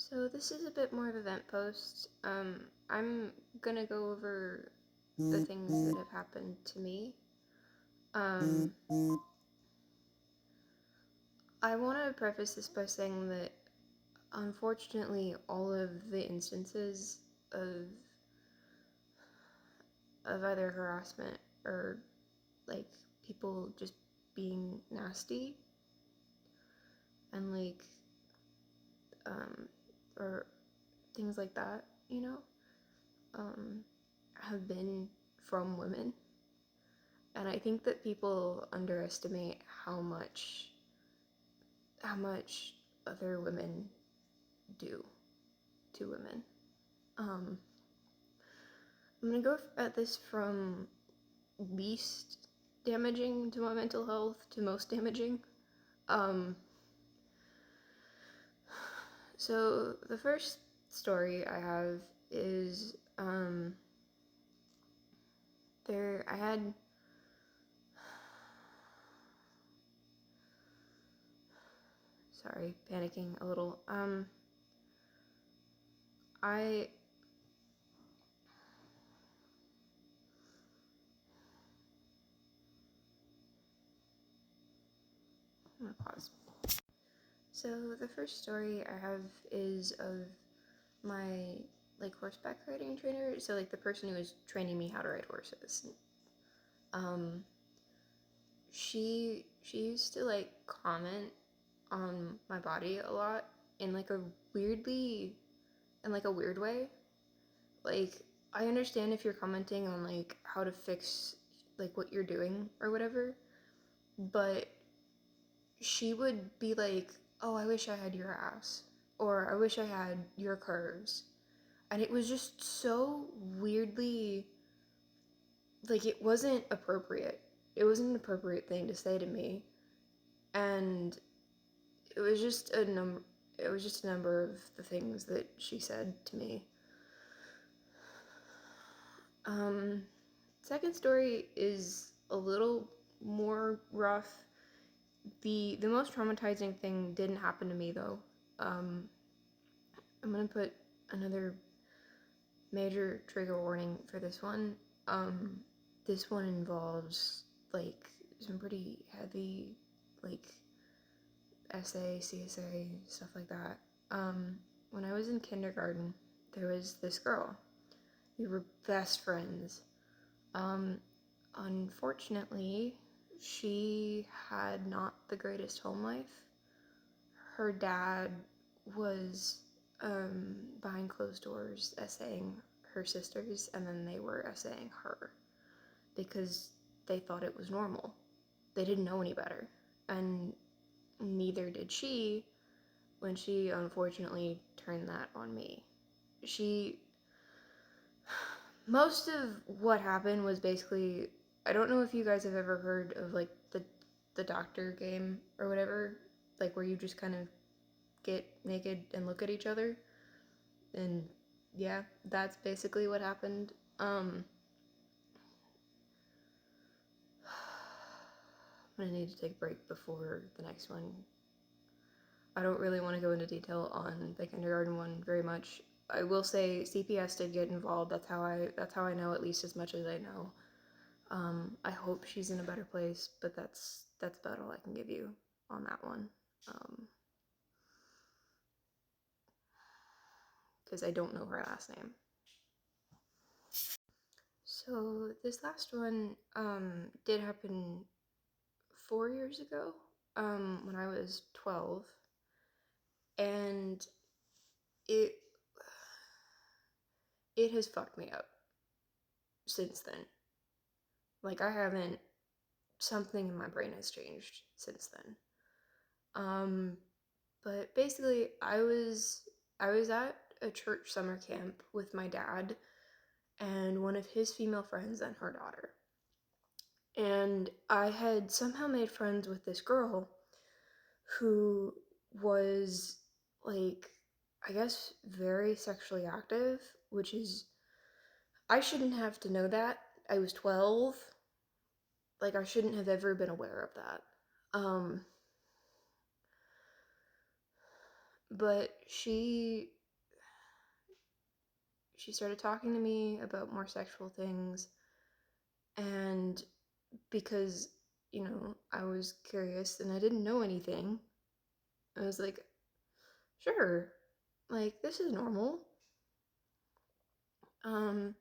So this is a bit more of a vent post. I'm gonna go over the things that have happened to me. I want to preface this by saying that unfortunately all of the instances of either harassment or like people just being nasty and or things like that, have been from women. And I think that people underestimate how much other women do to women. I'm gonna go at this from least damaging to my mental health to most damaging. Um, so the first story I have is I had sorry, panicking a little. I I'm gonna pause. So the first story I have is of my horseback riding trainer. So the person who was training me how to ride horses. Um, she used to comment on my body a lot in a weirdly in a weird way. I understand if you're commenting on how to fix what you're doing or whatever, but she would be like, "Oh, I wish I had your ass," or "I wish I had your curves," and it was just so weirdly it wasn't appropriate. It wasn't an appropriate thing to say to me, and it was just a number. It was just a number of the things that she said to me. Second story is a little more rough. The most traumatizing thing didn't happen to me though. I'm gonna put another major trigger warning for this one. This one involves some pretty heavy essay, CSA, stuff like that. When I was in kindergarten, there was this girl. We were best friends. Unfortunately, she had not the greatest home life. Her dad was behind closed doors essaying her sisters, and then they were essaying her because they thought it was normal. They didn't know any better, and neither did she when she unfortunately turned that on me. Most of what happened was basically, I don't know if you guys have ever heard of the doctor game or whatever, where you just kind of get naked and look at each other. And yeah, that's basically what happened. I'm gonna need to take a break before the next one. I don't really want to go into detail on the kindergarten one very much. I will say CPS did get involved. That's how I know at least as much as I know. I hope she's in a better place, but that's about all I can give you on that one. Because I don't know her last name. So this last one did happen 4 years ago, when I was 12, and it has fucked me up since then. I haven't, something in my brain has changed since then. But basically I was at a church summer camp with my dad and one of his female friends and her daughter. And I had somehow made friends with this girl who was I guess very sexually active, which is, I shouldn't have to know that. I was 12. I shouldn't have ever been aware of that. But she she started talking to me about more sexual things, and because, you know, I was curious and I didn't know anything, I was like, sure, like, this is normal. Um,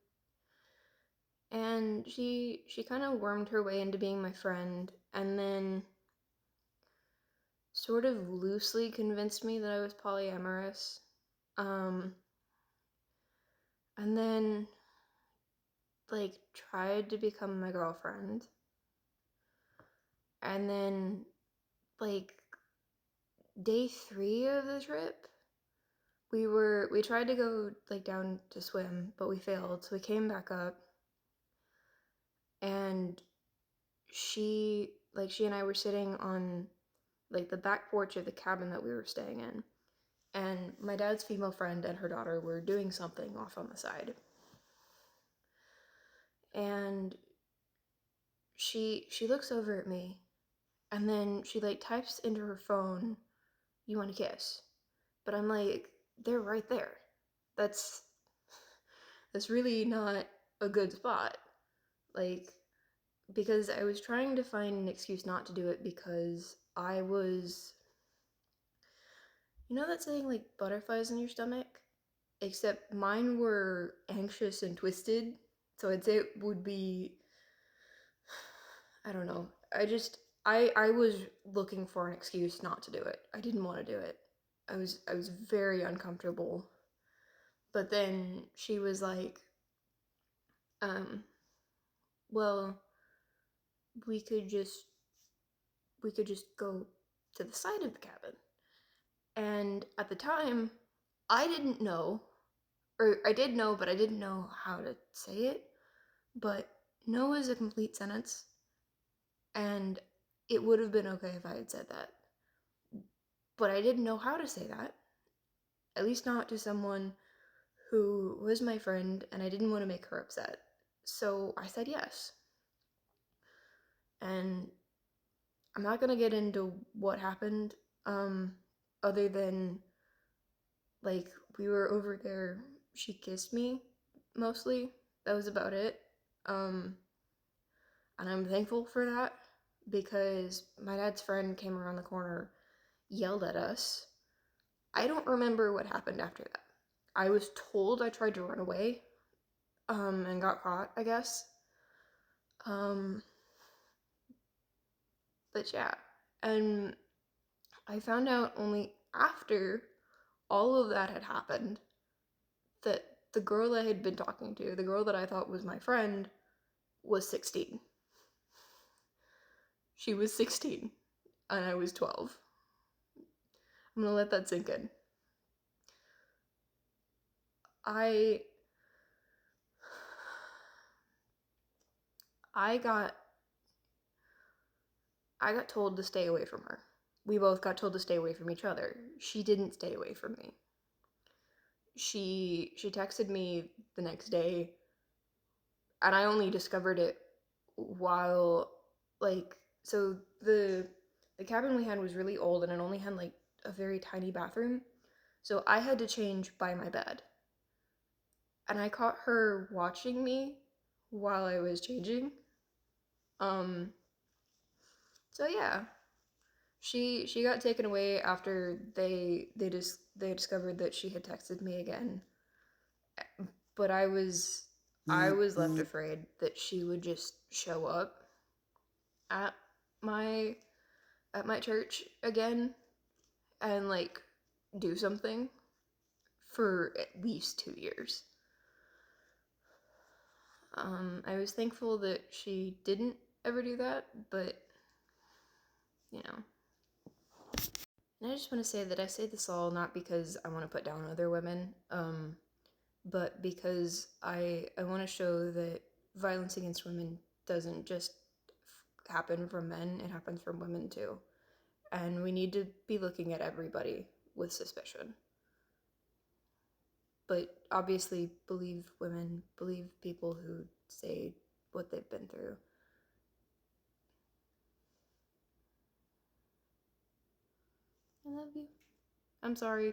and she kind of wormed her way into being my friend, and then sort of loosely convinced me that I was polyamorous. Um, and then like tried to become my girlfriend. And then like day 3 of the trip, we tried to go like down to swim, but we failed. So we came back up, and she and I were sitting on like the back porch of the cabin that we were staying in. And my dad's female friend and her daughter were doing something off on the side. And she looks over at me, and then she like types into her phone, "You want to kiss?" But I'm like, they're right there. That's that's really not a good spot. Like, because I was trying to find an excuse not to do it because I was, you know that saying like butterflies in your stomach? Except mine were anxious and twisted. So I'd say it would be, I don't know. I was looking for an excuse not to do it. I didn't want to do it. I was very uncomfortable. But then she was like, um, well, we could just go to the side of the cabin. And at the time, I didn't know, or I did know, but I didn't know how to say it. But no is a complete sentence, and it would have been okay if I had said that. But I didn't know how to say that, at least not to someone who was my friend, and I didn't want to make her upset. So I said yes. And I'm not gonna get into what happened, um, other than like we were over there, she kissed me mostly. That was about it. Um, and I'm thankful for that because my dad's friend came around the corner, yelled at us. I don't remember what happened after that. I was told I tried to run away, and got caught, I guess. Um, but yeah, and I found out only after all of that had happened that the girl I had been talking to, the girl that I thought was my friend, was 16. She was 16, and I was 12. I'm gonna let that sink in. I I got I got told to stay away from her. We both got told to stay away from each other. She didn't stay away from me. She texted me the next day, and I only discovered it while like so the cabin we had was really old, and it only had like a very tiny bathroom. So I had to change by my bed. And I caught her watching me while I was changing. Um so yeah, she got taken away after they discovered that she had texted me again. But I was left afraid that she would just show up at my at my church again and like do something for at least 2 years. I was thankful that she didn't ever do that, but you know. And I just want to say that I say this all not because I want to put down other women, but because I want to show that violence against women doesn't just happen from men, it happens from women too. And we need to be looking at everybody with suspicion. But obviously, believe women, believe people who say what they've been through. I love you. I'm sorry.